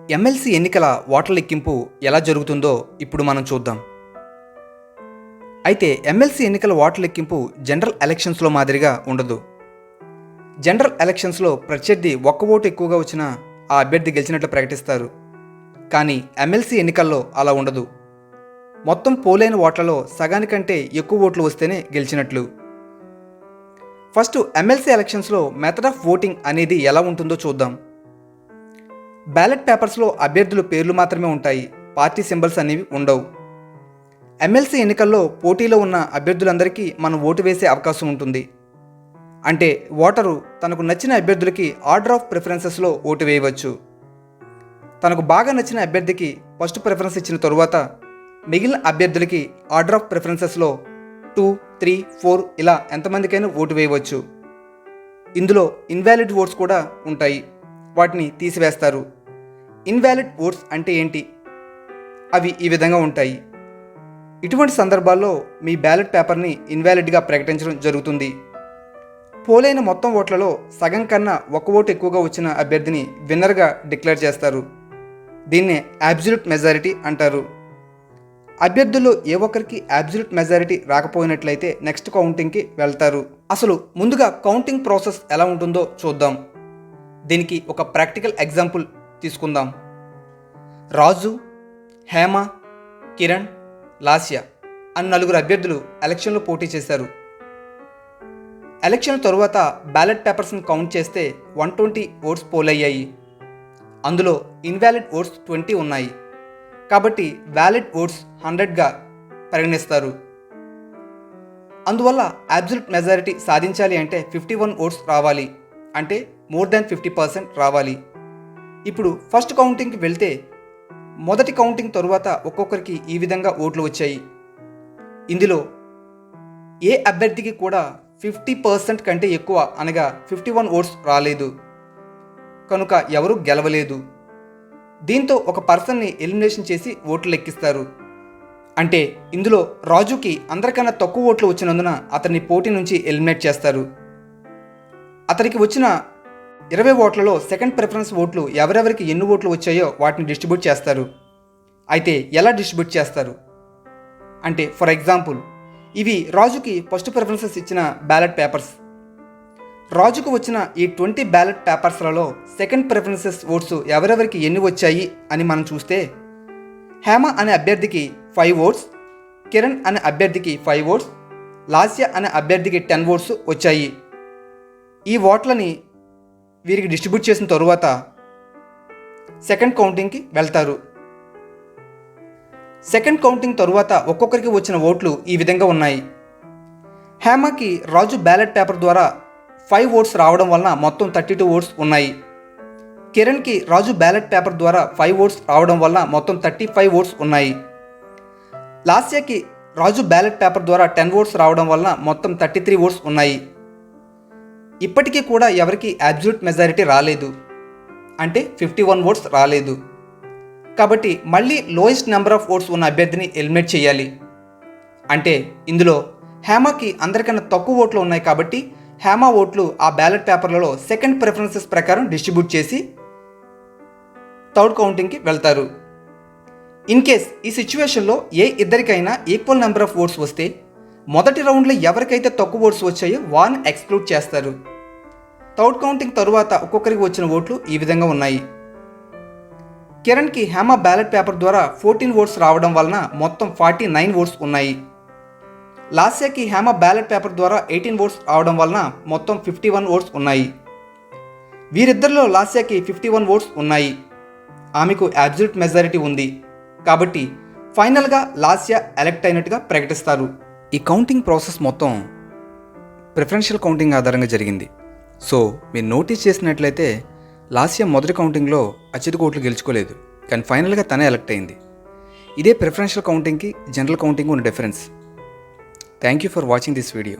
MLC ఎన్నికల ఓట్ల లెక్కింపు ఎలా జరుగుతుందో ఇప్పుడు మనం చూద్దాం. అయితే ఎమ్మెల్సీ ఎన్నికల ఓట్ల లెక్కింపు జనరల్ ఎలక్షన్స్లో మాదిరిగా ఉండదు. జనరల్ ఎలక్షన్స్లో ప్రత్యర్థి ఒక్క ఓటు ఎక్కువగా వచ్చినా ఆ అభ్యర్థి గెలిచినట్లు ప్రకటిస్తారు. కానీ ఎమ్మెల్సీ ఎన్నికల్లో అలా ఉండదు. మొత్తం పోలైన ఓట్లలో సగానికంటే ఎక్కువ ఓట్లు వస్తేనే గెలిచినట్లు. ఫస్ట్ ఎమ్మెల్సీ ఎలక్షన్స్లో మెథడ్ ఆఫ్ ఓటింగ్ అనేది ఎలా ఉంటుందో చూద్దాం. బ్యాలెట్ పేపర్స్లో అభ్యర్థుల పేర్లు మాత్రమే ఉంటాయి, పార్టీ సింబల్స్ అనేవి ఉండవు. ఎమ్మెల్సీ ఎన్నికల్లో పోటీలో ఉన్న అభ్యర్థులందరికీ మనం ఓటు వేసే అవకాశం ఉంటుంది. అంటే ఓటరు తనకు నచ్చిన అభ్యర్థులకి ఆర్డర్ ఆఫ్ ప్రిఫరెన్సెస్లో ఓటు వేయవచ్చు. తనకు బాగా నచ్చిన అభ్యర్థికి ఫస్ట్ ప్రిఫరెన్స్ ఇచ్చిన తరువాత మిగిలిన అభ్యర్థులకి ఆర్డర్ ఆఫ్ ప్రిఫరెన్సెస్లో 2, 3, 4 ఇలా ఎంతమందికైనా ఓటు వేయవచ్చు. ఇందులో ఇన్వాలిడ్ ఓట్స్ కూడా ఉంటాయి, వాటిని తీసివేస్తారు. ఇన్వాలిడ్ ఓట్స్ అంటే ఏంటి? అవి ఈ విధంగా ఉంటాయి. ఇటువంటి సందర్భాల్లో మీ బ్యాలెట్ పేపర్ని ఇన్వాలిడ్గా ప్రకటించడం జరుగుతుంది. పోలైన మొత్తం ఓట్లలో సగం కన్నా ఒక ఓటు ఎక్కువగా వచ్చిన అభ్యర్థిని విన్నర్గా డిక్లేర్ చేస్తారు. దీన్నే అబ్సల్యూట్ మెజారిటీ అంటారు. అభ్యర్థుల్లో ఏ ఒక్కరికి అబ్సల్యూట్ మెజారిటీ రాకపోయినట్లయితే నెక్స్ట్ కౌంటింగ్కి వెళ్తారు. అసలు ముందుగా కౌంటింగ్ ప్రాసెస్ ఎలా ఉంటుందో చూద్దాం. దీనికి ఒక ప్రాక్టికల్ ఎగ్జాంపుల్ తీసుకుందాం. రాజు, హేమ, కిరణ్, లాస్య అన్న నలుగురు అభ్యర్థులు ఎలక్షన్లో పోటీ చేశారు. ఎలక్షన్ తరువాత బ్యాలెట్ పేపర్స్ని కౌంట్ చేస్తే 120 ఓట్స్ పోల్ అయ్యాయి. అందులో ఇన్వాలిడ్ ఓట్స్ 20 ఉన్నాయి. కాబట్టి వ్యాలిడ్ ఓట్స్ 100గా పరిగణిస్తారు. అందువల్ల అబ్సల్యూట్ మెజారిటీ సాధించాలి అంటే 51 ఓట్స్ రావాలి, అంటే మోర్ దాన్ 50% రావాలి. ఇప్పుడు ఫస్ట్ కౌంటింగ్కి వెళ్తే మొదటి కౌంటింగ్ తరువాత ఒక్కొక్కరికి ఈ విధంగా ఓట్లు వచ్చాయి. ఇందులో ఏ అభ్యర్థికి కూడా 50% కంటే ఎక్కువ అనగా 51 ఓట్స్ రాలేదు, కనుక ఎవరు గెలవలేదు. దీంతో ఒక పర్సన్ని ఎలిమినేషన్ చేసి ఓట్లు లెక్కిస్తారు. అంటే ఇందులో రాజుకి అందరికన్నా తక్కువ ఓట్లు వచ్చినందున అతన్ని పోటీ నుంచి ఎలిమినేట్ చేస్తారు. అతనికి వచ్చిన 20 ఓట్లలో సెకండ్ ప్రిఫరెన్స్ ఓట్లు ఎవరెవరికి ఎన్ని ఓట్లు వచ్చాయో వాటిని డిస్ట్రిబ్యూట్ చేస్తారు. అయితే ఎలా డిస్ట్రిబ్యూట్ చేస్తారు అంటే, ఫర్ ఎగ్జాంపుల్ ఇవి రాజుకి ఫస్ట్ ప్రిఫరెన్సెస్ ఇచ్చిన బ్యాలెట్ పేపర్స్. రాజుకు వచ్చిన ఈ 20 బ్యాలెట్ పేపర్స్లలో సెకండ్ ప్రిఫరెన్సెస్ ఓట్స్ ఎవరెవరికి ఎన్ని వచ్చాయి అని మనం చూస్తే, హేమ అనే అభ్యర్థికి 5 ఓట్స్, కిరణ్ అనే అభ్యర్థికి 5 ఓట్స్, లాస్య అనే అభ్యర్థికి 10 ఓట్స్ వచ్చాయి. ఈ ఓట్లని వీరికి డిస్ట్రిబ్యూట్ చేసిన తరువాత సెకండ్ కౌంటింగ్కి వెళ్తారు. సెకండ్ కౌంటింగ్ తరువాత ఒక్కొక్కరికి వచ్చిన ఓట్లు ఈ విధంగా ఉన్నాయి. హేమకి రాజు బ్యాలెట్ పేపర్ ద్వారా 5 ఓట్స్ రావడం వలన మొత్తం 32 ఓట్స్ ఉన్నాయి. కిరణ్కి రాజు బ్యాలెట్ పేపర్ ద్వారా 5 ఓట్స్ రావడం వలన మొత్తం 35 ఓట్స్ ఉన్నాయి. లాస్యకి రాజు బ్యాలెట్ పేపర్ ద్వారా 10 ఓట్స్ రావడం వలన మొత్తం 33 ఓట్స్ ఉన్నాయి. ఇప్పటికీ కూడా ఎవరికి అబ్సల్యూట్ మెజారిటీ రాలేదు, అంటే 51 ఓట్స్ రాలేదు. కాబట్టి మళ్ళీ లోయెస్ట్ నెంబర్ ఆఫ్ ఓట్స్ ఉన్న అభ్యర్థిని ఎలిమినేట్ చేయాలి. అంటే ఇందులో హేమకి అందరికన్నా తక్కువ ఓట్లు ఉన్నాయి కాబట్టి హేమ ఓట్లు ఆ బ్యాలెట్ పేపర్లలో సెకండ్ ప్రిఫరెన్సెస్ ప్రకారం డిస్ట్రిబ్యూట్ చేసి థర్డ్ కౌంటింగ్కి వెళ్తారు. ఇన్ కేస్ ఈ సిచ్యువేషన్లో ఏ ఇద్దరికైనా ఈక్వల్ నెంబర్ ఆఫ్ ఓట్స్ వస్తే మొదటి రౌండ్లో ఎవరికైతే తక్కువ ఓట్స్ వచ్చాయో వారిని ఎక్స్క్లూడ్ చేస్తారు. థర్డ్ కౌంటింగ్ తరువాత ఒక్కొక్కరికి వచ్చిన ఓట్లు ఈ విధంగా ఉన్నాయి. కిరణ్కి హేమ బ్యాలెట్ పేపర్ ద్వారా 14 ఓట్స్ రావడం వలన మొత్తం 49 ఓట్స్ ఉన్నాయి. లాస్యకి హేమ బ్యాలెట్ పేపర్ ద్వారా 18 ఓట్స్ రావడం వలన మొత్తం 51 ఓట్స్ ఉన్నాయి. వీరిద్దరిలో లాస్యకి 51 ఓట్స్ ఉన్నాయి. ఆమెకు అబ్సల్యూట్ మెజారిటీ ఉంది కాబట్టి ఫైనల్గా లాస్య ఎలెక్ట్ అయినట్టుగా ప్రకటిస్తారు. ఈ కౌంటింగ్ ప్రాసెస్ మొత్తం ప్రిఫరెన్షియల్ కౌంటింగ్ ఆధారంగా జరిగింది. సో మీరు నోటీస్ చేసినట్లయితే లాస్య మొదటి కౌంటింగ్లో అత్యధిక ఓట్లు గెలుచుకోలేదు, కానీ ఫైనల్గా తనే ఎలెక్ట్ అయింది. ఇదే ప్రిఫరెన్షియల్ కౌంటింగ్కి జనరల్ కౌంటింగ్ ఉన్న difference. Thank you for watching this video.